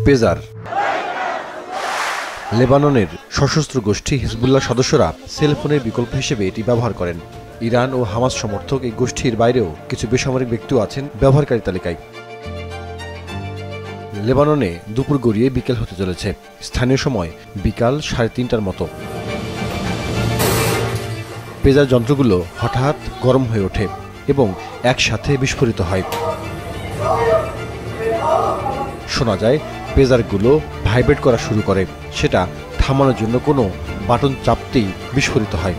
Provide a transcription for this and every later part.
পেজার। লেবাননের সশস্ত্র গোষ্ঠী হিজবুল্লাহ সদস্যরা সেলফোনের বিকল্প হিসেবে এটি ব্যবহার করেন। ইরান ও হামাস সমর্থক এই গোষ্ঠীর বাইরেও কিছু বেসামরিক ব্যক্তিও আছেন ব্যবহারকারী তালিকায়। লেবাননে দুপুর গড়িয়ে বিকেল হতে চলেছে। স্থানীয় সময় বিকাল 3:30টার মতো। পেজার যন্ত্রগুলো হঠাৎ গরম হয়ে ওঠে এবং একসাথে বিস্ফোরিত হয়। শোনা যায় পেজারগুলো ভাইব্রেট করা শুরু করে। সেটা থামানোর জন্য কোনো বাটন চাপতেই বিস্ফোরিত হয়।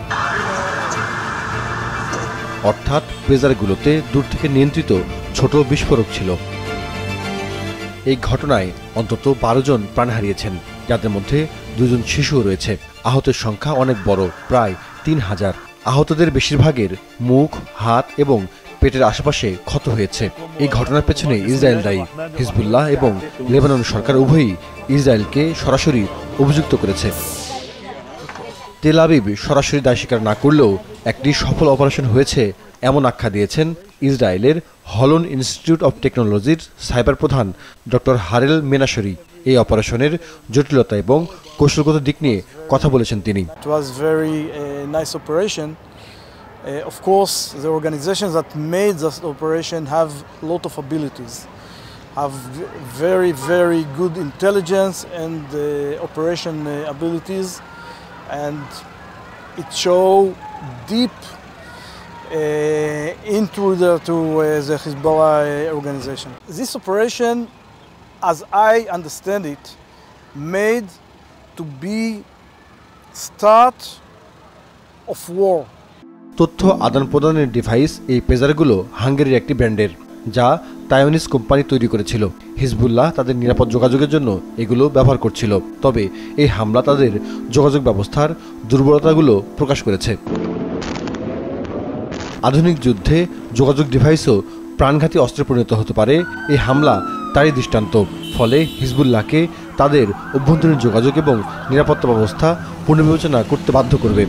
অর্থাৎ পেজারগুলোতে দূর থেকে নিয়ন্ত্রিত ছোট বিস্ফোরক ছিল। এই ঘটনায় অন্তত 12 জন প্রাণ হারিয়েছেন, যাদের মধ্যে 2 জন শিশুও রয়েছে। আহতের সংখ্যা অনেক বড়, প্রায় 3000। আহতদের বেশিরভাগের মুখ, হাত এবং পেটের আশেপাশে ক্ষত হয়েছে। এই ঘটনার পেছনে ইসরায়েল দায়ী। হিজবুল্লাহ এবং লেবানন সরকার উভয়ই ইসরায়েলকে সরাসরি অভিযুক্ত করেছে। তেল আবিব সরাসরি দায় স্বীকার না করলেও একটি সফল অপারেশন হয়েছে এমন আখ্যা দিয়েছেন ইসরায়েলের হলন ইনস্টিটিউট অব টেকনোলজির সাইবার প্রধান ডক্টর হারেল মেনাশরি। এই অপারেশনের জটিলতা এবং কৌশলগত দিক নিয়ে কথা বলেছেন তিনি। Of course, the organizations that made this operation have a lot of abilities, have very, very good intelligence and operation abilities, and it show deep into the Hezbollah organization. This operation, as I understand it, made to be start of war. তথ্য আদান প্রদানের device এই পেজারগুলো হাঙ্গেরির একটি ব্র্যান্ডের, যা Taiwanese company তৈরি করেছিল। Hezbollah তাদের নিরাপদ যোগাযোগের জন্য এগুলো ব্যবহার করছিল। তবে এই হামলা তাদের যোগাযোগ ব্যবস্থার দুর্বলতাগুলো প্রকাশ করেছে। আধুনিক যুদ্ধে যোগাযোগ ডিভাইসও প্রাণঘাতী অস্ত্রে পরিণত হতে পারে। এই হামলা তারই দৃষ্টান্ত। ফলে হিজবুল্লাহকে তাদের অভ্যন্তরীণ যোগাযোগ এবং নিরাপত্তা ব্যবস্থা পুনর্বিবেচনা করতে বাধ্য করবে।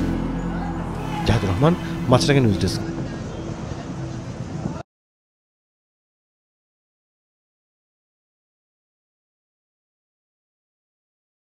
জাহিদুর রহমান, মাছরাঙা নিউজ ডেস্ক।